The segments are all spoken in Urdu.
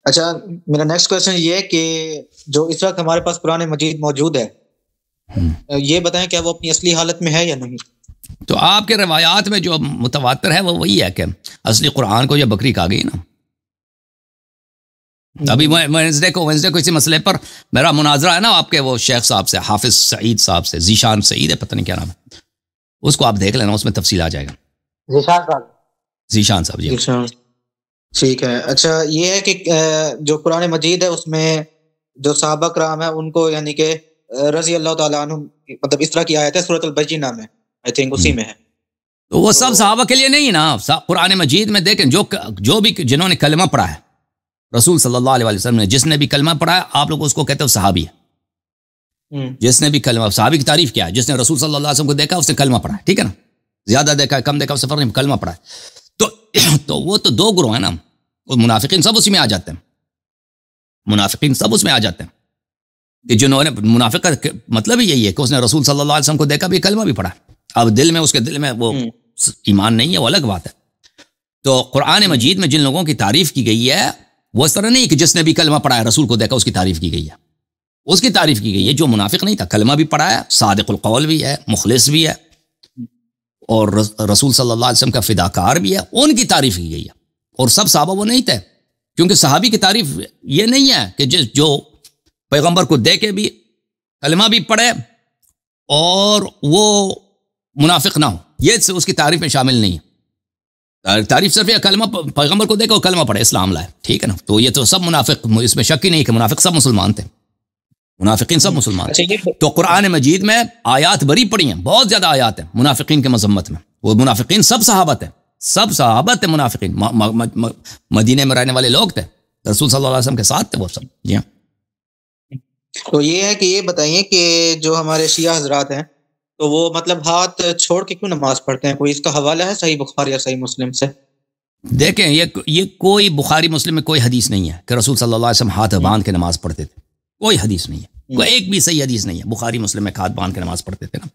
اچھا، میرا نیکسٹ کوشچن یہ ہے کہ جو اس وقت ہمارے پاس قرآن مجید موجود ہے، یہ بتائیں کیا وہ اپنی اصلی حالت میں ہے یا نہیں؟ تو آپ کے روایات میں جو متواتر ہے وہ وہی ہے کہ اصلی قرآن کو یہ بکری کھا گئی نا. ابھی وینسڈے کو اسی مسئلے پر میرا مناظرہ ہے نا آپ کے وہ شیخ صاحب سے، حافظ سعید صاحب سے، ذیشان سعید ہے، پتہ نہیں کیا نام ہے، اس کو آپ دیکھ لینا، اس میں تفصیل آ جائے گا. ذیشان صاحب جی. ٹھیک ہے. اچھا، یہ ہے کہ جو قرآن مجید ہے اس میں جو صحابہ کرام ہے ان کو یعنی کہ رضی اللہ تعالیٰ عنہ، مطلب اس طرح کی آیت ہے سورۃ البینہ میں، آئی تھنک اسی میں ہے. تو وہ سب صحابہ کے لیے نہیں نا. قرآن مجید میں دیکھیں جو بھی جنہوں نے کلمہ پڑھا ہے رسول صلی اللہ علیہ وسلم نے، جس نے بھی کلمہ پڑھا ہے آپ لوگ اس کو کہتے ہو صحابی ہے. جس نے بھی کلمہ، صحابی کی تعریف کیا ہے، جس نے رسول صلی اللہ علیہ وسلم کو دیکھا اس نے کلمہ پڑھا ہے، ٹھیک ہے نا. زیادہ دیکھا ہے کم دیکھا اس سے فرق نہیں، کلمہ پڑھا ہے. تو وہ تو دو گروہ ہیں نا، منافقین سب اسی میں آ جاتے ہیں. منافقین سب اس میں آ جاتے ہیں کہ جنہوں نے منافق کا مطلب ہی یہی ہے کہ اس نے رسول صلی اللہ علیہ وسلم کو دیکھا بھی، کلمہ بھی پڑھا. اب دل میں اس کے دل میں وہ ایمان نہیں ہے، وہ الگ بات ہے. تو قرآن مجید میں جن لوگوں کی تعریف کی گئی ہے وہ اس طرح نہیں کہ جس نے بھی کلمہ پڑھا ہے رسول کو دیکھا اس کی تعریف کی گئی ہے. اس کی تعریف کی گئی ہے جو منافق نہیں تھا، کلمہ بھی پڑھا ہے، صادق القول بھی ہے، مخلص بھی ہے، اور رسول صلی اللہ علیہ وسلم کا فداکار بھی ہے، ان کی تعریف کی گئی ہے. اور سب صحابہ وہ نہیں تھے، کیونکہ صحابی کی تعریف یہ نہیں ہے کہ جو پیغمبر کو دیکھے بھی، کلمہ بھی پڑھے اور وہ منافق نہ ہو، یہ اس کی تعریف میں شامل نہیں ہے. تعریف صرف یہ کلمہ پیغمبر کو دیکھو اور کلمہ پڑھے، اسلام لائے، ٹھیک ہے نا. تو یہ تو سب منافق، اس میں شک ہی نہیں کہ منافق سب مسلمان تھے، منافقین سب مسلمان تھے. تو قرآن مجید میں آیات بری پڑی ہیں، بہت زیادہ آیات ہیں منافقین کے مذمت میں. وہ منافقین سب صحابت ہیں، سب صحابت ہیں منافقین، مدینے میں رہنے والے لوگ تھے، رسول صلی اللہ علیہ وسلم کے ساتھ تھے وہ سب. جی ہاں. تو یہ ہے کہ یہ بتائیے کہ جو ہمارے شیعہ حضرات ہیں تو وہ مطلب ہاتھ چھوڑ کے کیوں نماز پڑھتے ہیں؟ کوئی اس کا حوالہ ہے صحیح بخاری یا صحیح مسلم سے؟ دیکھیں یہ کوئی بخاری مسلم میں کوئی حدیث نہیں ہے کہ رسول صلی اللہ علیہ وسلم ہاتھ باندھ کے نماز پڑھتے تھے. کوئی حدیث نہیں ہے، کوئی ایک بھی صحیح حدیث نہیں ہے بخاری مسلم میں ہاتھ باندھ کے نماز پڑھتے تھے نا.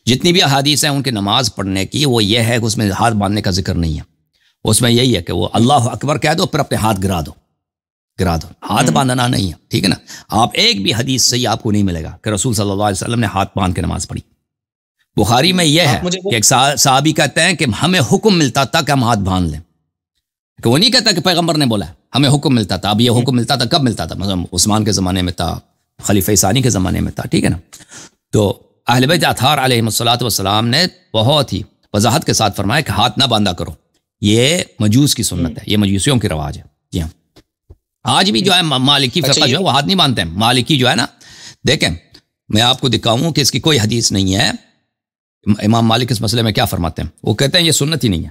جتنی بھی احادیث ہیں ان کے نماز پڑھنے کی وہ یہ ہے کہ اس میں ہاتھ باندھنے کا ذکر نہیں ہے. اس میں یہی ہے کہ وہ اللہ اکبر کہہ دو پھر اپنے ہاتھ گرا دو، ہاتھ باندھنا نہیں ہے، ٹھیک ہے نا. آپ ایک بھی حدیث صحیح آپ کو نہیں ملے گا کہ رسول صلی اللہ علیہ وسلم نے ہاتھ باندھ کے نماز پڑھی. بخاری میں یہ ہے کہ ایک صحابی کہتے ہیں کہ ہمیں حکم ملتا تھا کہ ہم ہاتھ باندھ لیں، کہ وہ نہیں کہتا کہ پیغمبر نے بولا، ہمیں حکم ملتا تھا. اب یہ حکم ملتا تھا کب ملتا تھا؟ مثلا عثمان کے زمانے میں تھا، خلیفہ ثانی کے زمانے میں تھا، ٹھیک ہے نا. تو اہل بیت اطہار علیہم الصلوۃ والسلام نے بہت ہی وضاحت کے ساتھ فرمایا کہ ہاتھ نہ باندھا کرو، یہ مجوس کی سنت ہے، یہ مجوسیوں کی رواج ہے. جی ہاں. آج بھی جو ہے مالکی فرقہ جو ہے وہ ہاتھ نہیں باندھتے ہیں. مالکی جو ہے نا، دیکھیں میں آپ کو دکھاؤں کہ اس کی کوئی حدیث نہیں ہے. امام مالک اس مسئلے میں کیا فرماتے ہیں؟ وہ کہتے ہیں یہ سنت ہی نہیں ہے.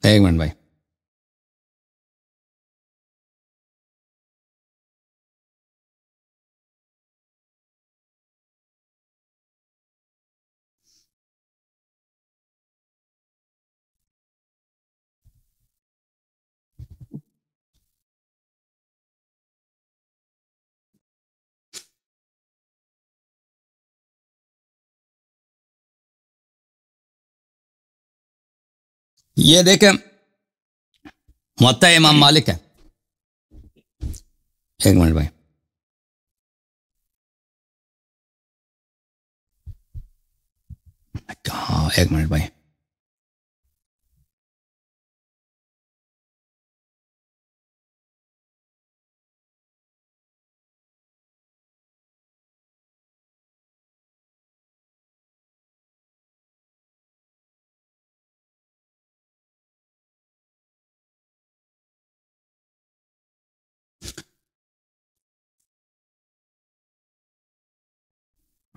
ایک منٹ بھائی. یہ دیکھیں موطا امام مالک ہے. ایک منٹ بھائی. کہاں؟ ایک منٹ بھائی.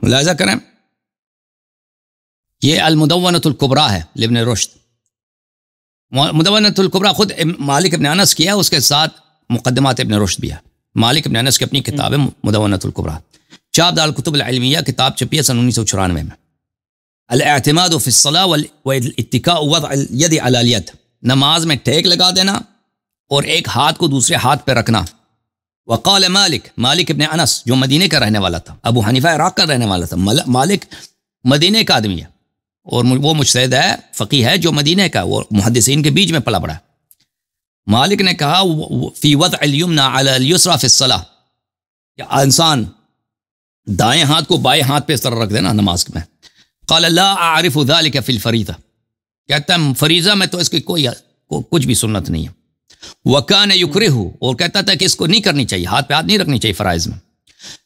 ملاحظہ کریں، یہ المدونۃ الکبریٰ ہے لابن رشد. مدونۃ الکبریٰ خود مالک ابن انس کیا، اس کے ساتھ مقدمات ابن رشد بھی ہے. مالک ابن انس کی اپنی کتاب ہے مدونۃ الکبریٰ، چاپ دار الکتب العلمیہ، کتاب چھپی ہے سن 1994 میں. الاعتماد فی الصلاۃ والاتکاء وضع الید علی الید، نماز میں ٹیک لگا دینا اور ایک ہاتھ کو دوسرے ہاتھ پہ رکھنا. وقال مالک ابن انس جو مدینے کا رہنے والا تھا، ابو حنیفہ عراق کا رہنے والا تھا، مالک مدینے کا آدمی ہے اور وہ مجتہد ہے، فقیہ ہے جو مدینے کا، وہ محدثین کے بیچ میں پلا بڑا ہے. مالک نے کہا فی وضع الیمنى علی الیسرى فی الصلاۃ، کہ انسان دائیں ہاتھ کو بائیں ہاتھ پہ اس طرح رکھ دینا نماز میں. قال لا اعرف ذلك فی الفریضہ، کہتا ہے فریضہ میں تو اس کی کچھ بھی سنت نہیں ہے. وکان یکرہ، اور کہتا تھا کہ اس کو نہیں کرنی چاہیے، ہاتھ پہ ہاتھ نہیں رکھنی چاہیے فرائض میں.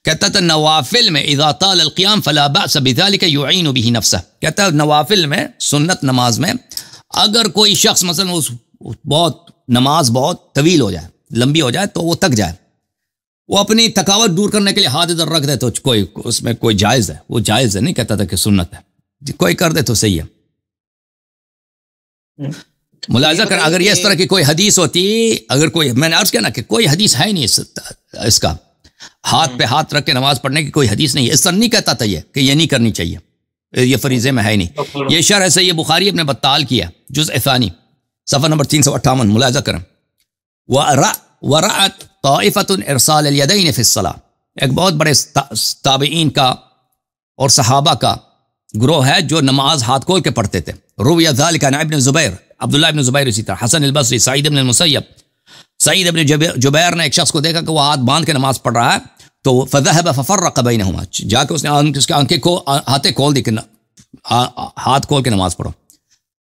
کہتا تھا نوافل میں اذا طال القیام فلا باس بذلك يعين به نفسه، کہتا ہے نوافل میں سنت نماز میں اگر کوئی شخص مثلا نماز بہت طویل ہو جائے، لمبی ہو جائے، تو وہ تک جائے، وہ اپنی تھکاوٹ دور کرنے کے لیے ہاتھ ادھر رکھ دے تو کوئی اس میں کوئی جائز ہے، وہ جائز ہے، نہیں کہتا تھا کہ سنت ہے، کوئی کر دے تو صحیح ہے. ملاحظہ کر اگر یہ اس طرح کی کوئی حدیث ہوتی، اگر کوئی، میں نے عرض کیا نا کہ کوئی حدیث ہے نہیں اس کا ہاتھ پہ ہاتھ رکھ کے نماز پڑھنے کی کوئی حدیث نہیں ہے. اس طرح نہیں کہتا تھا یہ کہ یہ نہیں کرنی چاہیے، یہ فریضے میں ہے نہیں. یہ شرح صحیح بخاری ابن بطال کیا، جزء ثانی، صفحہ نمبر 358، ملاحظہ کریں. ورأت طائفة ارسال الیدین فی الصلاۃ، ایک بہت بڑے تابعین کا اور صحابہ کا گروہ ہے جو نماز ہاتھ کھول کے پڑھتے تھے. روی ذلک عن ابن زبیر، عبداللہ ابن زبیر، اسی طرح حسن البصری، سعید ابن المسیب. سعید ابن جبیر نے ایک شخص کو دیکھا کہ وہ ہاتھ باندھ کے نماز پڑھ رہا ہے، تو فذهب ففرق بینہما، جا کے اس نے اس کے آنکھیں کو ہاتھیں کھول دی کہ ہاتھ کھول کے نماز پڑھو.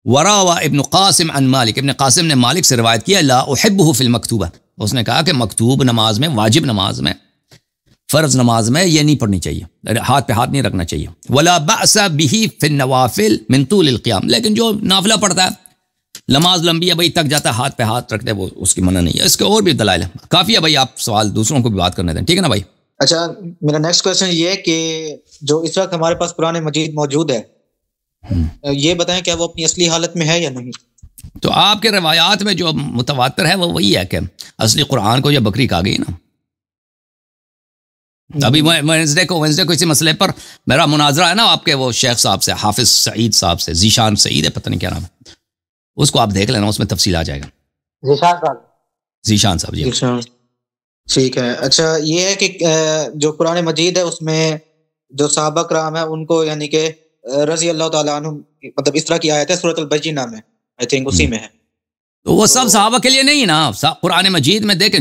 وراوا ابن قاسم عن مالک، ابن قاسم نے مالک سے روایت کیا لا احبہ فی المکتوبہ، اس نے کہا کہ مکتوب نماز میں، واجب نماز میں، فرض نماز میں یہ نہیں پڑھنی چاہیے، ہاتھ پہ ہاتھ نہیں رکھنا چاہیے. ولا بأس به فی النوافل من طول القیام، لیکن جو نافلہ پڑھتا ہے، نماز لمبی ہے بھائی، تک جاتا ہے، ہاتھ پہ ہاتھ رکھ دے، وہ اس کی منع نہیں ہے. اس کے اور بھی دلائل ہیں، کافی ہے بھائی، آپ سوال دوسروں کو بھی بات کرنے دیں، ٹھیک ہے نا بھائی. اچھا، میرا نیکسٹ کویسچن یہ ہے کہ جو اس وقت ہمارے پاس قرآن مجید موجود ہے، یہ بتائیں کیا وہ اپنی اصلی حالت میں ہے یا نہیں؟ تو آپ کے روایات میں جو متواتر ہے وہ وہی ہے کہ اصلی قرآن کو یہ بکری کھا گئی نا. ابھی وینسڈے کو اسی مسئلے پر میرا مناظرہ ہے نا آپ کے وہ شیخ صاحب سے، حافظ سعید صاحب سے، ذیشان سعید ہے، پتہ نہیں کیا نام ہے، اس کو آپ دیکھ لینا، اس میں تفصیل آ جائے گا. ذیشان صاحب جی، ٹھیک ہے. اچھا، یہ ہے کہ جو قرآن مجید ہے اس میں جو صحابہ کرام ہیں ان کو یعنی کہ رضی اللہ تعالیٰ عنہ، مطلب اس طرح کی آیت ہے سورۃ البینہ میں، آئی تھنک اسی میں ہے. تو وہ سب صحابہ کے لیے نہیں نا، قرآن مجید میں دیکھیں